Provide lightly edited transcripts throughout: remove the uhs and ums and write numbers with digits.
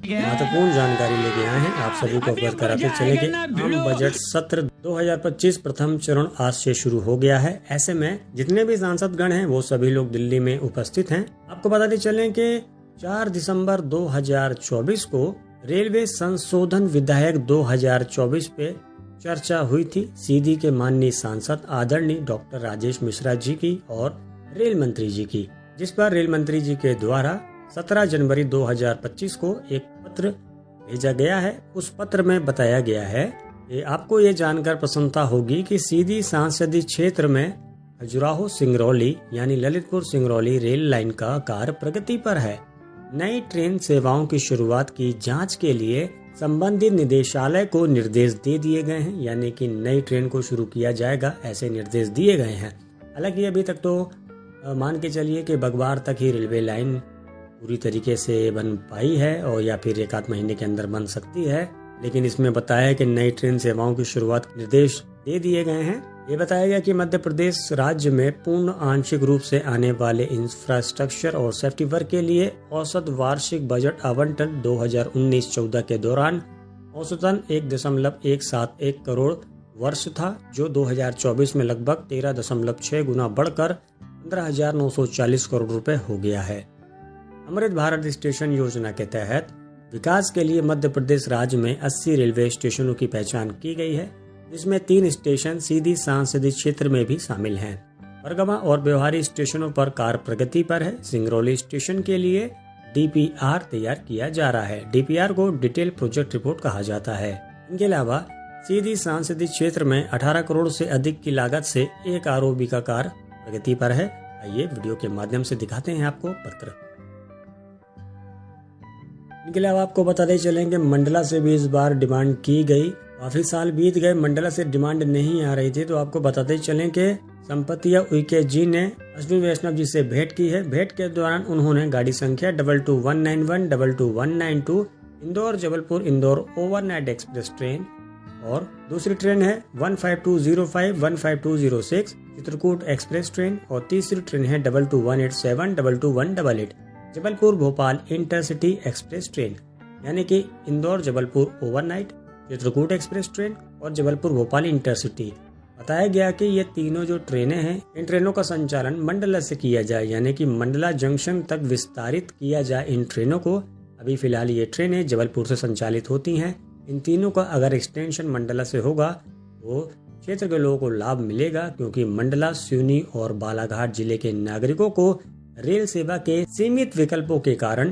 महत्वपूर्ण जानकारी लेके आए हैं आप सभी को अवगत कराते चले कि आम बजट सत्र 2025 प्रथम चरण आज से शुरू हो गया है। ऐसे में जितने भी सांसद गण हैं वो सभी लोग दिल्ली में उपस्थित हैं। आपको बताते चलें कि 4 दिसंबर 2024 को रेलवे संशोधन विधेयक 2024 पे चर्चा हुई थी। सीधी के माननीय सांसद आदरणीय डॉक्टर राजेश मिश्रा जी की और रेल मंत्री जी की, जिस पर रेल मंत्री जी के द्वारा 17 जनवरी 2025 को एक पत्र भेजा गया है। उस पत्र में बताया गया है कि आपको ये जानकर प्रसन्नता होगी कि सीधी संसदीय क्षेत्र में खजुराहो सिंगरौली यानी ललितपुर सिंगरौली रेल लाइन का कार्य प्रगति पर है। नई ट्रेन सेवाओं की शुरुआत की जांच के लिए संबंधित निदेशालय को निर्देश दे दिए गए हैं, यानी कि नई ट्रेन को शुरू किया जाएगा ऐसे निर्देश दिए गए हैं। हालांकि अभी तक तो मान के चलिए कि बगवार तक ही रेलवे लाइन पूरी तरीके से बन पाई है और या फिर एक आध महीने के अंदर बन सकती है, लेकिन इसमें बताया कि नई ट्रेन सेवाओं की शुरुआत निर्देश दे दिए गए हैं। ये बताया गया कि मध्य प्रदेश राज्य में पूर्ण आंशिक रूप से आने वाले इंफ्रास्ट्रक्चर और सेफ्टी वर्क के लिए औसत वार्षिक बजट आवंटन 2019-14 के दौरान औसतन 1.171 करोड़ वर्ष था, जो 2024 में लगभग 13.6 गुना बढ़कर 15,940 करोड़ रुपए हो गया है। अमृत भारत स्टेशन योजना के तहत विकास के लिए मध्य प्रदेश राज्य में 80 रेलवे स्टेशनों की पहचान की गई है, जिसमें 3 स्टेशन सीधी संसदीय क्षेत्र में भी शामिल हैं। बरगवा और व्यवहारी स्टेशनों पर कार्य प्रगति पर है। सिंगरौली स्टेशन के लिए DPR तैयार किया जा रहा है। DPR को डिटेल प्रोजेक्ट रिपोर्ट कहा जाता है। इनके अलावा सीधी संसदीय क्षेत्र में 18 करोड़ से अधिक की लागत से एक ROB का कार्य प्रगति पर है। आइए वीडियो के माध्यम से दिखाते हैं आपको पत्र। इनके अलावा आपको बताते चलेंगे मंडला से भी इस बार डिमांड की गई। काफी साल बीत गए, मंडला से डिमांड नहीं आ रही थी, तो आपको बताते चलें कि संपतिया उइके जी ने अश्विनी वैष्णव जी से भेंट की है। भेंट के दौरान उन्होंने गाड़ी संख्या 22191, 22192 Indore Jabalpur Indore overnight express train और दूसरी ट्रेन है 15205, 15206 चित्रकूट एक्सप्रेस ट्रेन और तीसरी ट्रेन है 22187, 22188 Jabalpur Bhopal intercity express train, यानी कि Indore Jabalpur overnight, Chitrakoot express train और जबलपुर भोपाल इंटरसिटी। बताया गया कि ये तीनों जो ट्रेनें हैं, इन ट्रेनों का संचालन मंडला से किया जाए, यानी कि मंडला जंक्शन तक विस्तारित किया जाए इन ट्रेनों को। अभी फिलहाल ये ट्रेनें जबलपुर से संचालित होती हैं। इन तीनों का अगर एक्सटेंशन मंडला से होगा तो क्षेत्र के लोगों को लाभ मिलेगा, क्योंकि मंडला, सिवनी और बालाघाट जिले के नागरिकों को रेल सेवा के सीमित विकल्पों के कारण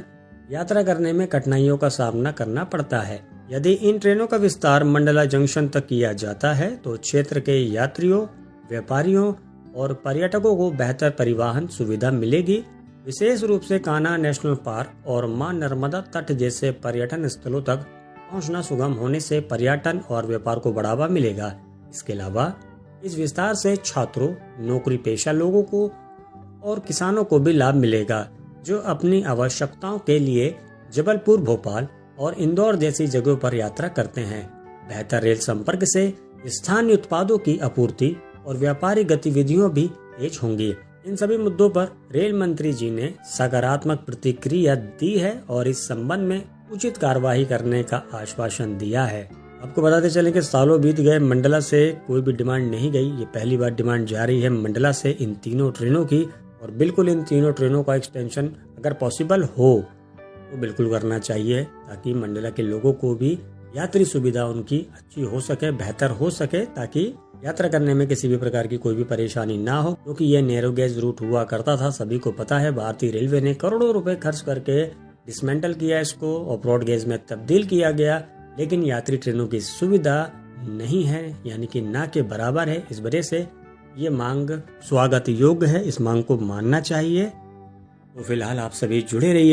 यात्रा करने में कठिनाइयों का सामना करना पड़ता है। यदि इन ट्रेनों का विस्तार मंडला जंक्शन तक किया जाता है तो क्षेत्र के यात्रियों, व्यापारियों और पर्यटकों को बेहतर परिवहन सुविधा मिलेगी। विशेष रूप से कान्हा नेशनल पार्क और मां नर्मदा तट जैसे पर्यटन स्थलों तक पहुंचना सुगम होने से पर्यटन और व्यापार को बढ़ावा मिलेगा। इसके अलावा इस विस्तार से छात्रों, नौकरी पेशा लोगों को और किसानों को भी लाभ मिलेगा, जो अपनी आवश्यकताओं के लिए जबलपुर, भोपाल और इंदौर जैसी जगहों पर यात्रा करते हैं। बेहतर रेल संपर्क से स्थानीय उत्पादों की आपूर्ति और व्यापारिक गतिविधियों भी तेज होंगी। इन सभी मुद्दों पर रेल मंत्री जी ने सकारात्मक प्रतिक्रिया दी है और इस संबंध में उचित कार्यवाही करने का आश्वासन दिया है। आपको बताते चले कि सालों बीत गए, मंडला से कोई भी डिमांड नहीं गई। ये पहली बार डिमांड जारी है मंडला से इन तीनों ट्रेनों की, और बिल्कुल इन तीनों ट्रेनों का एक्सटेंशन अगर पॉसिबल हो तो बिल्कुल करना चाहिए, ताकि मंडला के लोगों को भी यात्री सुविधा उनकी अच्छी हो सके, बेहतर हो सके, ताकि यात्रा करने में किसी भी प्रकार की कोई भी परेशानी ना हो। क्योंकि ये नैरो गेज रूट हुआ करता था, सभी को पता है। भारतीय रेलवे ने करोड़ों रुपए खर्च करके डिसमेंटल किया इसको और ब्रॉड गेज में तब्दील किया गया, लेकिन यात्री ट्रेनों की सुविधा नहीं है, यानी कि ना के बराबर है। इस वजह से ये मांग स्वागत योग्य है, इस मांग को मानना चाहिए। तो फिलहाल आप सभी जुड़े रहिए।